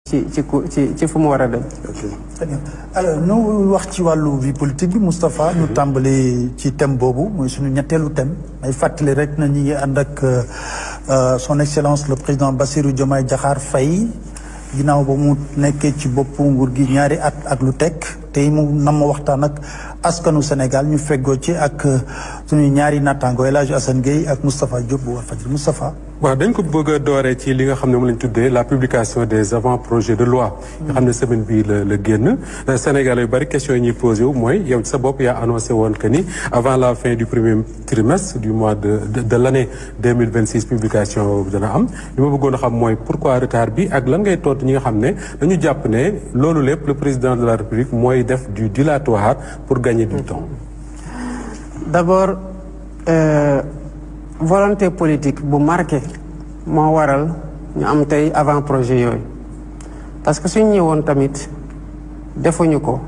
ci fu mu war a dem. Très bien. Alors nu wax ci wàllu vie politique bi Moustapha ñu tàmbali ci thème boobu mooy suñu ñetteelu thème may fàttali rek na ñi ngi ànd ak son excellence le président Bassirou Diomaye Diakhar Faye ginnaaw ba mu nekkee ci boppu nguur gi ñaari at ak lu teg tey mu nam waxtaan ak askanu Sénégal ñu feggoo ci ak suñu ñaari nattaango El Hadj Assane Gueye ak Moustapha Diop bu Walfadjri Moustapha. waaw dañ ko bëgg a dooree ci li nga xam ne moom lañ tuddee la publication des avant-projets de loi nga xam ne semaine bii la génn Sénégal yu bari question yi ñuy posé wu mooy yow ci sa bopp yaa annoncé woon que ni avant la fin du premier trimestre du mois de l'année 2026 publication dana am li ma bëggoon a xam mooy pourquoi retard bi ak lan ngay tontu ñi nga xam ne dañu jàpp ne loolu lépp le président de la République mooy def du dilatoire pour gagner du temps. D'abord volonté politique bu marqué moo waral ñu am tey avant projet yooyu parce que suñ ñëwoon tamit defuñu ko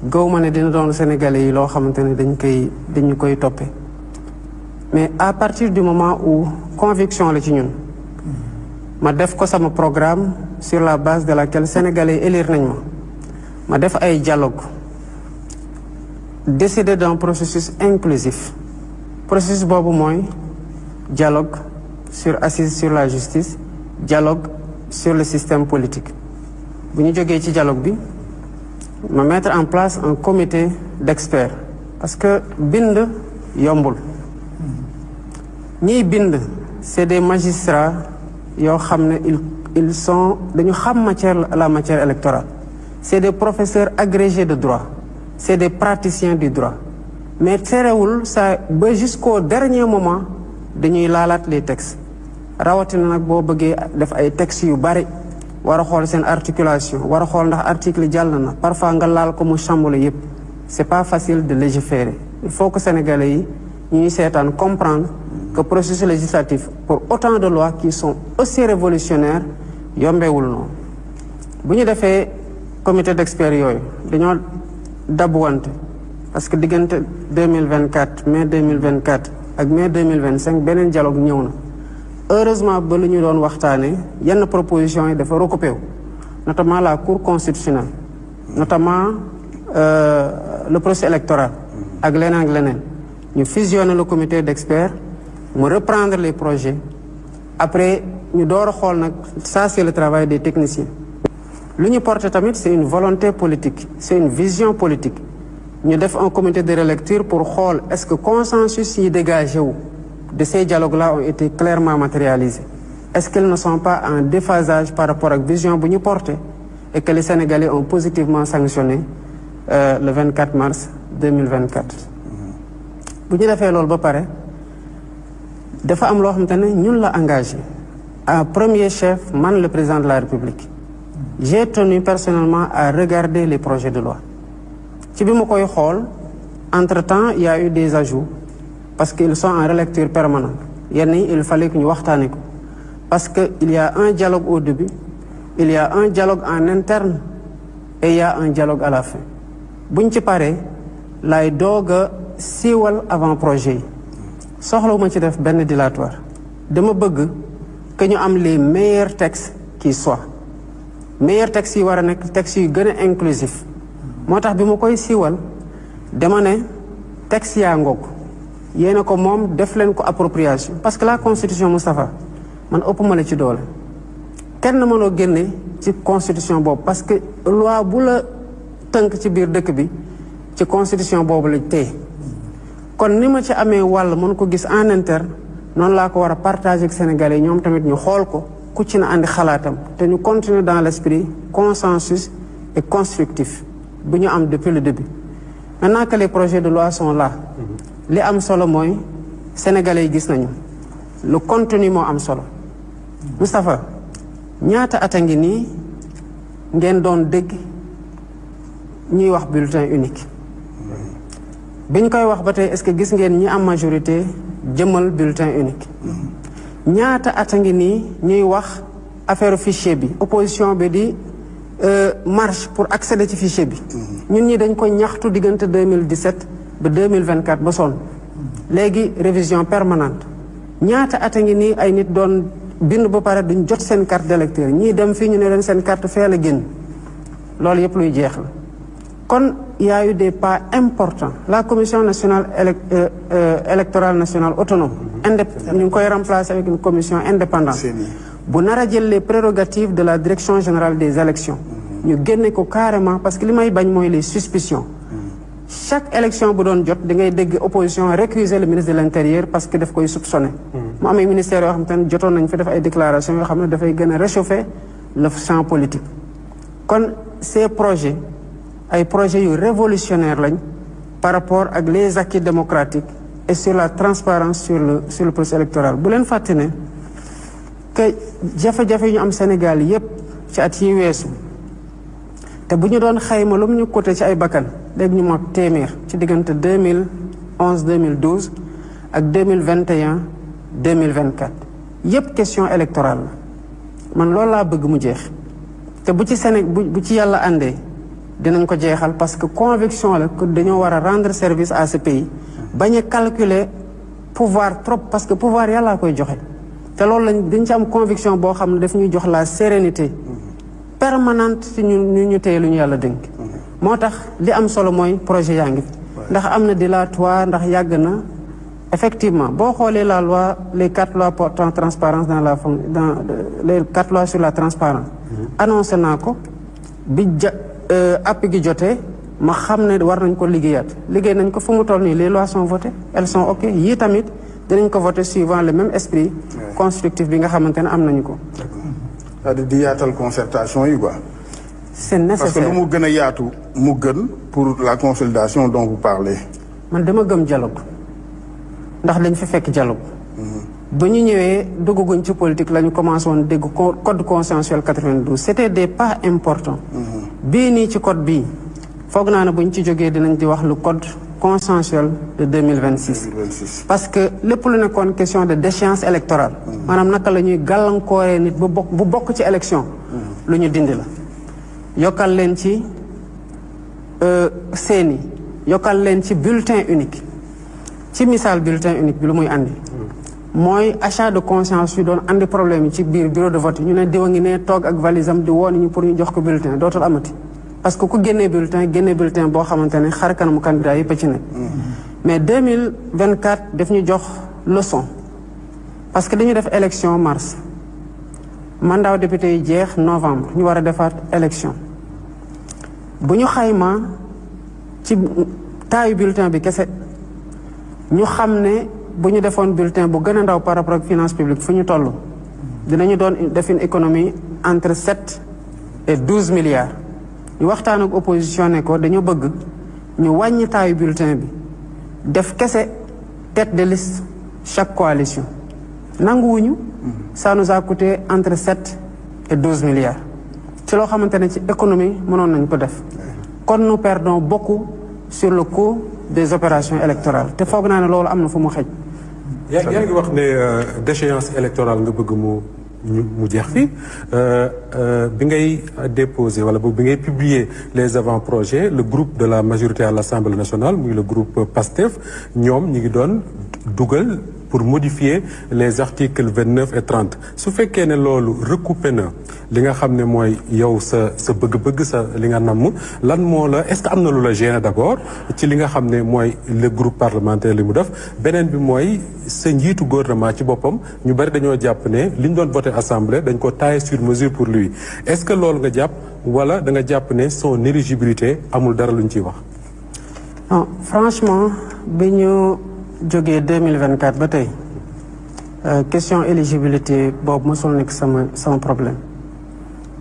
gaw ma ne dina doon Sénégalais yi loo xamante ne dañu koy toppe mais à partir du moment où conviction la ci ñun ma def ko sama programme sur la base de laquelle Sénégalais yi élire nañ ma def ay dialogue décider d'un processus inclusif processus boobu mooy dialogue sur assise sur la justice dialogue sur le système politique bu ñu jógee ci dialogue bi ma mettre en place un comité d'experts parce que bind yombul ñiy bind c'est des magistrats yoo xam ne ils sont dañu xam la matière électorale c'est des professeurs agrégés de droit c'est des praticiens du droit mais terewul ça ba jusqu'au dernier moment dañuy laalaat les textes rawatina nag boo bëggee def ay textes yu bari war a xool seen articulation war a xool ndax article jàll na parfois nga laal ko mu chamboulé yépp c'est pas facile de légiférer il faut que sénégalais yi ñuy seetaan comprendre que processus législatif pour autant de lois qui sont aussi révolutionnaires yombewul noonu bu ñu defee comité d'experts yooyu dañoo dabuwante parce que diggante 2024 mai 2024 ak mai 2025 beneen dialogue ñëw na heureusement ba lu ñu doon waxtaanee yenn propositions yi dafa recoupé wu notamment la cour constitutionnelle notamment le processus électoral ak leneen ñu fusionner le comité d'experts mu reprendre les projets après ñu door a xool nag ça c'est le travail des techniciens lu ñu porté tamit c'est une volonté politique c'est une vision politique ñu def un comité de relecture pour xool est-ce que consensus yi dégagé wu de ces dialogues-là ont été clairement matérialisés est-ce qu'ils ne sont pas en déphasage par rapport ak vision bu ñu porté et que les Sénégalais ont positivement sanctionné le 24 mars 2024 bu ñu defee loolu ba pare dafa am loo xamante ne ñun la engagé en premier chef man le président de la République j'ai tenu personnellement à regarder les projets de loi ci bi ma koy xool entre-temps il y a eu des ajouts parce qu'ils sont en relecture permanente yenn yi il fallait que ñu waxtaane ko parce que il y a un dialogue au début il y a un dialogue en interne et il y a un dialogue à la fin buñ ci paree lay doog a siiwal avant projet yi soxlawuma ci def benn dilatoire dama bëgg que ñu am les meilleurs textes qui soient meilleurs textes yi war a nekk textes yu gën a inclusif moo tax bi ma koy siiwal dama ne texte yaa ngoog yéena ko moom def leen ko appropriation parce que la constitution Moustapha man ëpp ma la ci doole kenn mënoo génne ci constitution boobu parce que loi bu la tënk ci biir dëkk bi ci constitution boobu la tey kon ni ma ci amee wàll mën ko gis en interne noonu laa ko war a partager ak Sénégalais yi ñoom tamit ñu xool ko ku ci na andi xalaatam te ñu continuer dans l'esprit consensus et constructif bu ñu am depuis le début maintenant que les projets de loi sont là li am solo mooy Sénégalais yi gis nañu le contenu moo am solo Moustapha ñaata at a ngi nii ngeen doon dégg ñuy wax bulletin unique biñ koy wax ba tey est-ce que gis ngeen ñi am majorité jëmal bulletin unique ñaata at a ngi nii ñuy wax affaire fichier bi opposition bi di marche pour accéder ci fichier bi ñun ñi dañ ko ñaxtu diggante 2017 ba 2024 ba sonn léegi révision permanente ñaata at a ngi nii ay nit doon bind ba pare duñ jot seen carte d'électeur ñii dem fii ñu ne leen seen carte fee la génn loolu yëpp luy jeex la kon il y a eu des pas importants la commission nationale électorale nationale autonome ñu ngi koy remplacer avec une commission indépendante bu nar a jël les prérogatives de la direction générale des élections ñu génne ko carrément parce que li may bañ mooy les suspicions chaque élection bu doon jot da ngay dégg opposition récuser le ministre de l'intérieur parce que daf koy soupçonné mu amee ministère yoo xam te ne jotoon nañ fi def ay déclarations yoo xam ne dafay gën a réchauffer le champ politique kon ces projets ay projets yu révolutionnaire lañ par rapport ak les acquis démocratiques et sur la transparence sur le processus électoral bu leen fàtte ne que jafe-jafe yu ñu am Sénégal yépp ci at yi weesu te bu ñu doon xayma lu mu ñu côté ci ay bakkan léegi ñu mot téeméer ci diggante 2011 2012 ak 2021 2024 yépp question électorale la man loolu laa bëgg mu jeex te bu ci yàlla àndee dinañ ko jeexal parce que conviction la que dañoo war a rendre service à ce pays bañ a calculer pouvoir trop parce que pouvoir yàllaa koy joxe te loolu dañ ci am conviction boo xam ne daf ñuy jox la sérénité permanente ci ñu téye lu ñu yàlla dénk moo tax li am solo mooy projet yaa ngi ndax am na dilatoire ndax yàgg na effectivement boo xoolee la loi les 4 lois portant transparence dans les 4 lois sur la transparence annoncé naa ko bi app gi jotee ma xam ne war nañ ko liggéey nañ ko fu mu toll nii les lois sont votées elles sont ok yii tamit dinañ ko voter suivant le même esprit constructif bi nga xamante ne am nañu ko c'est-à-dire di yaatal concertation yi quoi. c'est nécessaire parce que lu mu gën a yaatu mu gën pour la consolidation dont vous parlez. man dama gëm dialogue ndax dañ fi fekk dialogue ba ñu ñëwee dugguñ ci politique la ñu commencé woon dégg code consensuel 92 c'était des pas importants bii nii ci code bii foog naa ne bu ñu ci jógee dinañ di wax le code consensuel de 2026 parce que lépp lu nekkoon question de déchéance électorale maanaam naka la ñuy gàllankooree nit bu bokk ci élection lu ñu dindi la yokkal leen ci seeni yokkal leen ci bulletin unique ci misaal bulletin unique bi lu muy andi mooy achat de conscience yu doon andi problème yi ci biir bureau de vote ñu ne diwa ngi ne toog ak valisam di woon ñu pour ñu jox ko bulletin dootul amati parce que ku génnee bulletin boo xamante ne xar kanamu candidat yi ci nekk mais 2024 daf ñu jox leçon parce que dañu def élection mars mandat député yi jeex novembre ñu war a defaat élection bu ñu xayma ci taayu bulletin bi kese ñu xam ne bu ñu defoon bulletin bu gën a ndaw par rapport ak finance publique fu ñu toll dinañu doon def une économie entre 7 et 12 milliards ñu waxtaan ak opposition ne ko dañoo bëgg ñu wàññi taayu bulletin bi def kese tête de liste chaque coalition nanguwuñu ça nous a coûté entre 7 et 12 milliards ci loo xamante ne ci économie mënoon nañ ko def kon nous perdons beaucoup sur le coût des opérations électorales te foog naa ne loolu am na fu mu xëj. yaa ngi wax ne déchéance électorale nga bëgg mu jeex fi bi ngay déposer wala bi ngay publier les avant-projets le groupe de la majorité à l'Assemblée nationale muy le groupe PASTEF ñoom ñi ngi doon dugal pour modifier les articles 29 et 30 su fekkee ne loolu recoupé na li nga xam ne mooy yow sa bëgg-bëgg sa li nga namm lan moo la est-ce que am na lu la gêné d'abord ci li nga xam ne mooy le groupe parlementaire li mu def beneen bi mooy sa njiitu gouvernement ci boppam ñu bari dañoo jàpp ne li ñu doon voté assemblée dañ ko taillé sur mesure pour lui est-ce que loolu nga jàpp wala da nga jàpp ne son éligibilité amul dara lu ñu ciy wax. non franchement bi ñu jógee 2024 ba tey question éligibilité boobu mosul nekk sama problème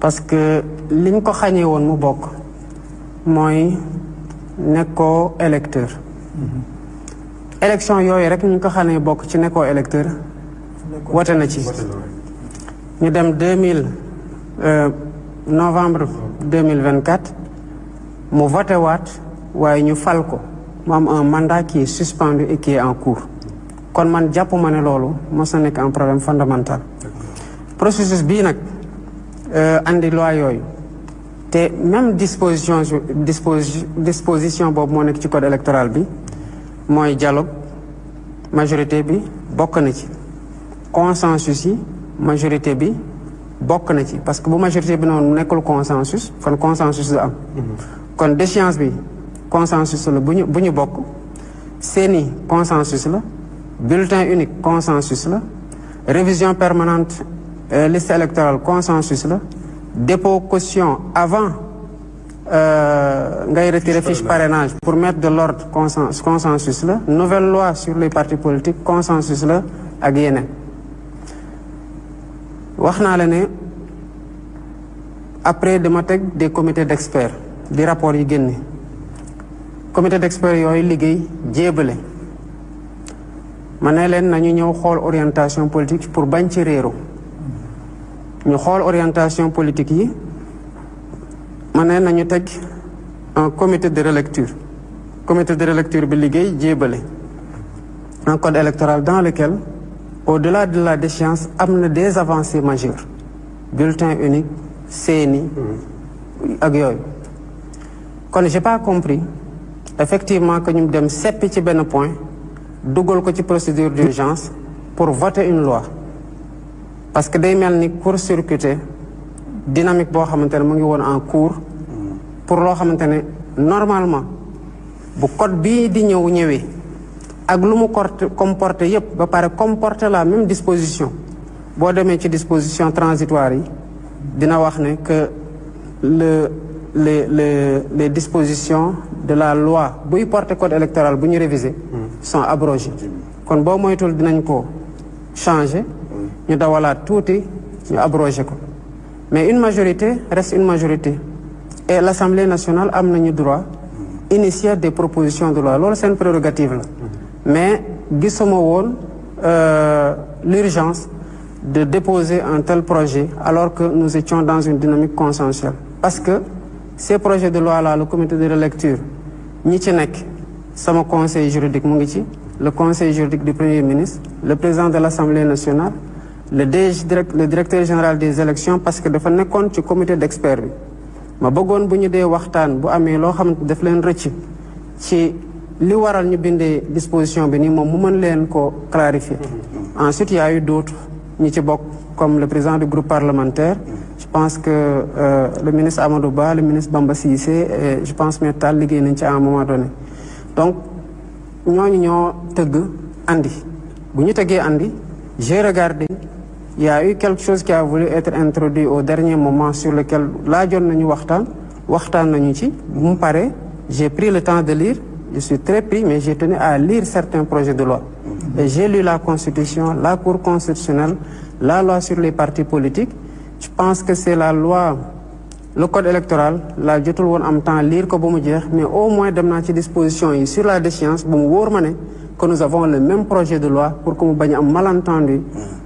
parce que liñ ko xañee woon mu bokk mooy nekkoo électeur élection yooyu rek ñu ko xañee bokk ci nekkoo électeur wote na ci ñu dem novembre 2024 mu voté waat waaye ñu fal ko mu am un mandat qui est suspendu et qui est en cours kon man jàpp ma ne loolu mos na nekk un problème fondamental processus bii nag andi loi yooyu te même disposition boobu moo nekk ci code électoral bi mooy dialogue majorité bi bokk na ci consensus yi majorité bi bokk na ci parce que bu majorité bi noonu nekkul consensus kon consensus la am kon déchéance bi consensus la bu ñu bokk seeni consensus la bulletin unique consensus la révision permanente liste électorale consensus la dépôt caution avant ngay retirer fiche parrainage pour mettre de l'ordre consensus la nouvelle loi sur les partis politiques consensus la ak yeneen wax naa la ne après dama teg des comités d'experts di rapport yi génne comité d'experts yooyu liggéey jéebale ma ne leen nañu ñëw xool orientation politique pour bañ ci réero ñu xool orientation politique yi ma ne nañu teg un comité de relecture bi liggéey jéebale un code électoral dans lequel au-delà de la déchéance am na des avancées majeures bulletin unique CENI ak yooyu kon j'ai pas compris effectivement que ñu dem seppi ci benn point dugal ko ci procédure d'urgence pour voter une loi parce que day mel ni court-circuiter dynamique boo xamante ne mu ngi woon en cours pour loo xamante ne normalement bu code bii di ñëwee ak lu mu comporté yépp ba pare comporter la même disposition boo demee ci disposition transitoire yi dina wax ne que les dispositions de la loi buy porter code électoral bu ñu réviser sont abrogées kon boo moytul dinañ ko changer ñu dawalaat tuuti ñu abroger ko mais une majorité reste une majorité et l'Assemblée nationale am nañu droit initier des propositions de loi loolu seen prérogative la mais gisuma woon l'urgence de déposer un tel projet alors que nous étions dans une dynamique consensuelle parce que ces projets de loi là le comité de relecture ñi ci nekk sama conseil juridique mu ngi ci le conseil juridique du premier ministre le président de l'Assemblée nationale le directeur général des élections parce que dafa nekkoon ci comité d'experts bi ma bëggoon bu ñu dee waxtaan bu amee loo xamante daf leen rëcc ci li waral ñu bindee disposition bi nii moom mu mën leen ko clarifier ensuite il y a eu d'autres ñi ci bokk comme le président du groupe parlementaire je pense que le ministre Amadou Ba le ministre Bamba Cissé et je pense que Tall liggéey nañ ci à un moment donné donc ñooñu ñoo tëgg andi bu ñu tëggee andi j'ai regardé il y a eu quelque chose qui a voulu être introduit au dernier moment sur lequel laajoon nañu waxtaan nañu ci bu mu paree j'ai pris le temps de lire je suis très pris mais j'ai tenu à lire certains projets de loi et j'ai lu la constitution la cour constitutionnelle la loi sur les partis politiques je pense que c'est la loi le code électoral la jotul woon am temps lire ko ba mu jeex mais au moins dem naa ci disposition yi sur la déchéance bu mu wóor ma ne que nous avons le même projet de loi pour que mu bañ am malentendu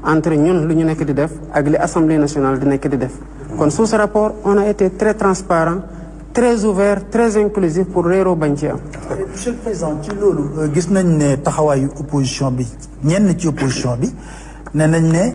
entre ñun lu ñu nekk di def ak li Assemblée nationale di nekk di def kon sous ce rapport on a été très transparent très ouvert très inclusif pour réeroo bañ ci am. Monsieur le Président ci loolu gis nañ ne taxawaayu opposition bi ñenn ci opposition bi nee nañ ne